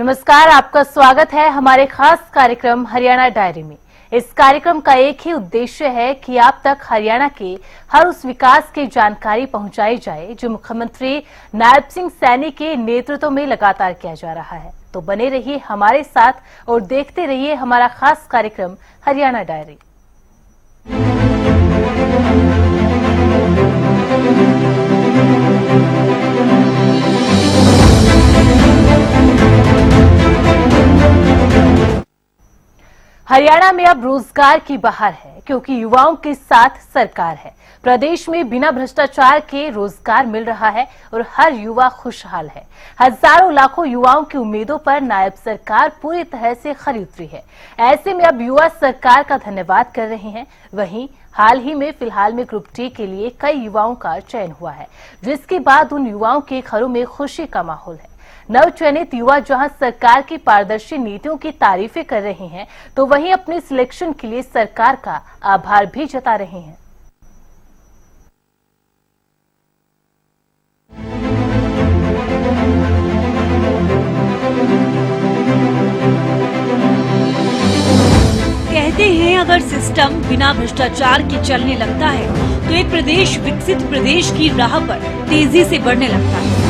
नमस्कार, आपका स्वागत है हमारे खास कार्यक्रम हरियाणा डायरी में। इस कार्यक्रम का एक ही उद्देश्य है कि आप तक हरियाणा के हर उस विकास की जानकारी पहुंचाई जाए जो मुख्यमंत्री नायब सिंह सैनी के नेतृत्व में लगातार किया जा रहा है। तो बने रहिए हमारे साथ और देखते रहिए हमारा खास कार्यक्रम हरियाणा डायरी। हरियाणा में अब रोजगार की बहार है क्योंकि युवाओं के साथ सरकार है। प्रदेश में बिना भ्रष्टाचार के रोजगार मिल रहा है और हर युवा खुशहाल है। हजारों लाखों युवाओं की उम्मीदों पर नायब सरकार पूरी तरह से खरी उतरी है। ऐसे में अब युवा सरकार का धन्यवाद कर रहे हैं। वहीं हाल ही में फिलहाल में ग्रुप डी के लिए कई युवाओं का चयन हुआ है, जिसके बाद उन युवाओं के घरों में खुशी का माहौल है। नवचयनित युवा जहां सरकार की पारदर्शी नीतियों की तारीफें कर रहे हैं, तो वहीं अपने सिलेक्शन के लिए सरकार का आभार भी जता रहे हैं। कहते हैं अगर सिस्टम बिना भ्रष्टाचार के चलने लगता है तो एक प्रदेश विकसित प्रदेश की राह पर तेजी से बढ़ने लगता है।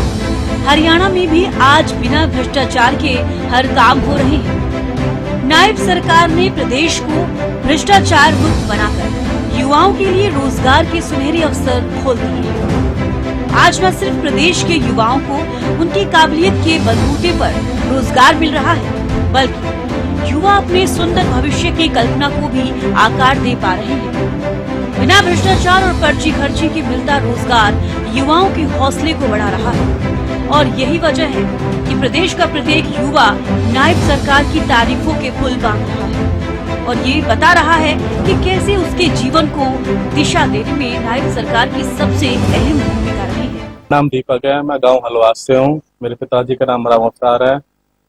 हरियाणा में भी आज बिना भ्रष्टाचार के हर काम हो रहे हैं। नायब सरकार ने प्रदेश को भ्रष्टाचार मुक्त बनाकर युवाओं के लिए रोजगार के सुनहरे अवसर खोल दिए हैं। आज न सिर्फ प्रदेश के युवाओं को उनकी काबिलियत के बलबूते पर रोजगार मिल रहा है, बल्कि युवा अपने सुंदर भविष्य की कल्पना को भी आकार दे पा रहे हैं। बिना भ्रष्टाचार और पर्ची खर्ची के मिलता रोजगार युवाओं के हौसले को बढ़ा रहा है और यही वजह है कि प्रदेश का प्रत्येक युवा नायब सरकार की तारीफों के पुल बांध रहा है और ये बता रहा है कि कैसे उसके जीवन को दिशा देने में नायब सरकार की सबसे अहम भूमिका रही है। नाम दीपक है, मैं गांव हलवास से हूँ। मेरे पिताजी का नाम राम अवतार है।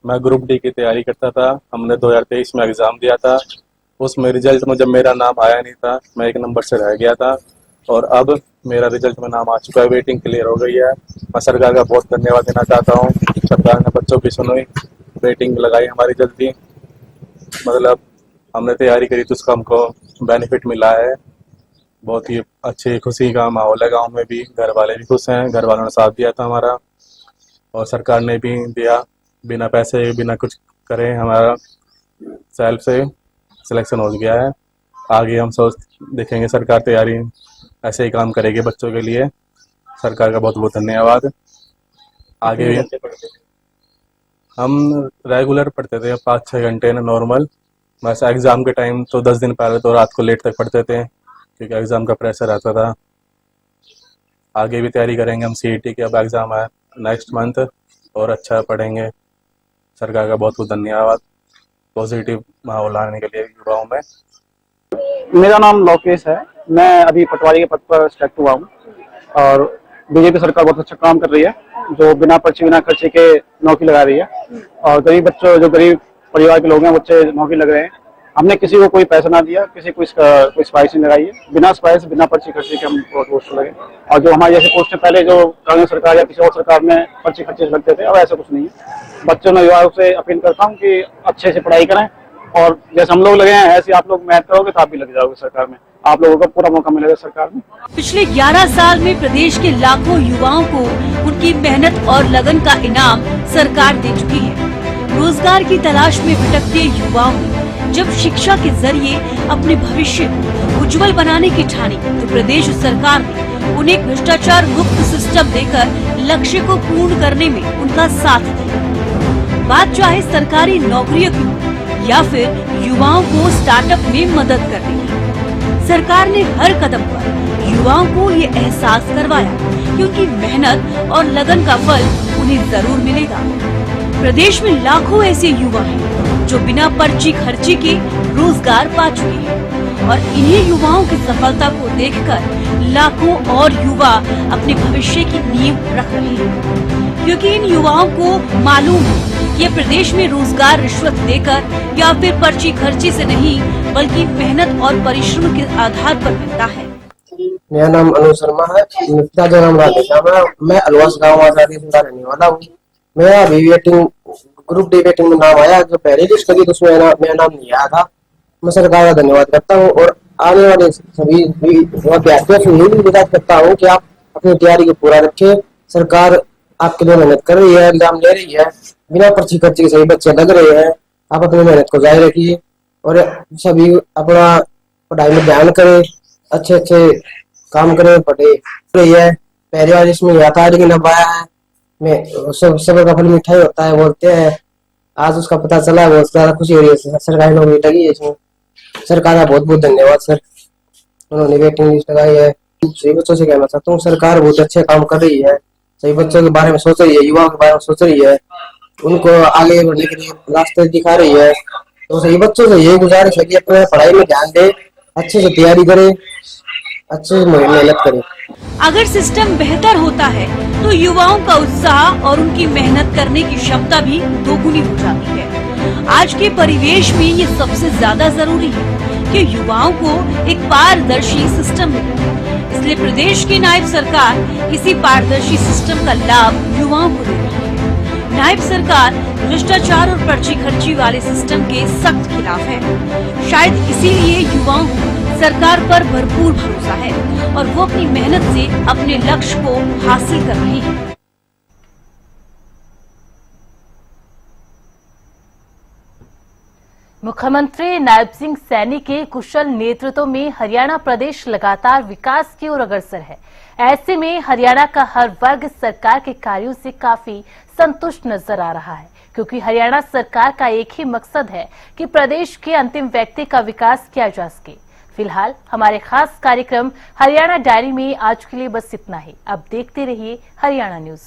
मैं ग्रुप डी की तैयारी करता था। हमने 2023 में एग्जाम दिया था। उसमें रिजल्ट में जब मेरा नाम आया नहीं था, मैं 1 नंबर से रह गया था और अब मेरा रिजल्ट में नाम आ चुका है। वेटिंग क्लियर हो गई है। मैं सरकार का बहुत धन्यवाद देना चाहता हूँ। सरकार ने बच्चों की सुनी, वेटिंग लगाई हमारी जल्दी। मतलब हमने तैयारी करी तो उसका हमको बेनिफिट मिला है। बहुत ही अच्छी खुशी का माहौल है गांव में भी। घर वाले भी खुश हैं। घर वालों ने साथ दिया था हमारा और सरकार ने भी दिया। बिना पैसे बिना कुछ करे हमारा सेल्फ से सिलेक्शन हो गया है। आगे हम सोच देखेंगे, सरकार तैयारी ऐसे ही काम करेगी बच्चों के लिए। सरकार का बहुत बहुत धन्यवाद। आगे भी हम रेगुलर पढ़ते थे 5-6 घंटे ना नॉर्मल। वैसे एग्ज़ाम के टाइम तो 10 दिन पहले तो रात को लेट तक पढ़ते थे क्योंकि एग्ज़ाम का प्रेशर आता था। आगे भी तैयारी करेंगे हम सीईटी की। अब एग्ज़ाम है नेक्स्ट मंथ और अच्छा पढ़ेंगे। सरकार का बहुत बहुत धन्यवाद पॉजिटिव माहौल लाने के लिए युवाओं में। मेरा नाम लोकेश है। मैं अभी पटवारी के पद पर सिलेक्ट हुआ हूँ और बीजेपी सरकार बहुत अच्छा काम कर रही है, जो बिना पर्ची बिना खर्चे के नौकरी लगा रही है और गरीब बच्चों, जो गरीब परिवार के लोग हैं, बच्चे नौकरी लग रहे हैं। हमने किसी को कोई पैसा ना दिया, किसी को कोई स्पाइस नहीं लगाई है। बिना स्पाइस बिना पर्ची खर्चे के हम पोस्ट लगे। और जो हमारे जैसे पोस्ट पहले जो कांग्रेस सरकार या किसी और सरकार में पर्ची खर्चे लगते थे, अब ऐसा कुछ नहीं है। बच्चों ने युवाओं से अपील करता हूँ कि अच्छे से पढ़ाई करें और जैसे हम लोग लगे हैं ऐसे आप लोग मेहनत करोगे तो आप भी लग जाओगे सरकार में। आप लोगों को पूरा मौका मिलेगा सरकार में। पिछले 11 साल में प्रदेश के लाखों युवाओं को उनकी मेहनत और लगन का इनाम सरकार दे चुकी है। रोजगार की तलाश में भटकते युवाओं ने जब शिक्षा के जरिए अपने भविष्य को उज्जवल बनाने की ठानी तो प्रदेश सरकार ने उन्हें भ्रष्टाचार मुक्त सिस्टम देकर लक्ष्य को पूर्ण करने में उनका साथ दिया। बात चाहे सरकारी नौकरियों की या फिर युवाओं को स्टार्टअप में मदद करने की, सरकार ने हर कदम पर युवाओं को ये एहसास करवाया कि उनकी मेहनत और लगन का फल उन्हें जरूर मिलेगा। प्रदेश में लाखों ऐसे युवा हैं जो बिना पर्ची खर्ची के रोजगार पा चुके हैं और इन्हीं युवाओं की सफलता को देखकर लाखों और युवा अपने भविष्य की नींव रख रहे हैं, क्योंकि इन युवाओं को मालूम है कि ये प्रदेश में रोजगार रिश्वत देकर या फिर पर्ची खर्ची से नहीं बल्कि मेहनत और परिश्रम के आधार पर मिलता है। मेरा नाम अनु शर्मा है। मैं अलवास गाँव आजादी जिला रहने वाला हूँ। मेरा अभी वेटिंग ग्रुप डी वेटिंग में नाम आया, जो पहली लिस्ट लगी तो उसमें मेरा नाम नहीं आया था। मैं सरकार का धन्यवाद करता हूँ और आने वाले सभी अभ्यर्थियों से यही निवेदन करता हूँ कि आप अपनी तैयारी को पूरा रखें। सरकार आपके लिए मेहनत कर रही है, एग्जाम ले रही है, बिना पर्ची खर्चे के सभी बच्चे लग रहे हैं। आप अपनी मेहनत को जारी रखिए और सभी अपना पढ़ाई में ध्यान करें, अच्छे अच्छे काम करें, पढ़े रही है। पहली बार इसमें यह था लेकिन अब आया है। मैं सबर का फल मिठाई होता है बोलते हैं, आज उसका पता चला, बहुत ज्यादा खुशी हो रही है। सरकारी नौकरी लगी है इसमें, सरकार का बहुत बहुत धन्यवाद सर, उन्होंने वेटिंग लिस्ट लगाई है। सभी बच्चों से कहना चाहता हूँ सरकार बहुत अच्छे काम कर रही है, सभी बच्चों के बारे में सोच रही है, युवाओं के बारे में सोच रही है, उनको आगे बढ़ने के लिए रास्ते दिखा रही है। तो सभी बच्चों से यही गुजारिश है कि अपने पढ़ाई में ध्यान दे, अच्छे से तैयारी करे, अच्छे से मेहनत करे। अगर सिस्टम बेहतर होता है तो युवाओं का उत्साह और उनकी मेहनत करने की क्षमता भी दोगुनी हो जाती है। आज के परिवेश में ये सबसे ज्यादा जरूरी है कि युवाओं को एक पारदर्शी सिस्टम मिले। इसलिए प्रदेश की नायब सरकार इसी पारदर्शी सिस्टम का लाभ युवाओं को दे रही है। नायब सरकार भ्रष्टाचार और पर्ची खर्ची वाले सिस्टम के सख्त खिलाफ है। शायद इसीलिए युवाओं को सरकार पर भरपूर भरोसा है और वो अपनी मेहनत से अपने लक्ष्य को हासिल कर रही है। मुख्यमंत्री नायब सिंह सैनी के कुशल नेतृत्व में हरियाणा प्रदेश लगातार विकास की ओर अग्रसर है। ऐसे में हरियाणा का हर वर्ग सरकार के कार्यों से काफी संतुष्ट नजर आ रहा है, क्योंकि हरियाणा सरकार का एक ही मकसद है कि प्रदेश के अंतिम व्यक्ति का विकास किया जा सके। फिलहाल हमारे खास कार्यक्रम हरियाणा डायरी में आज के लिए बस इतना ही। अब देखते रहिए हरियाणा न्यूज।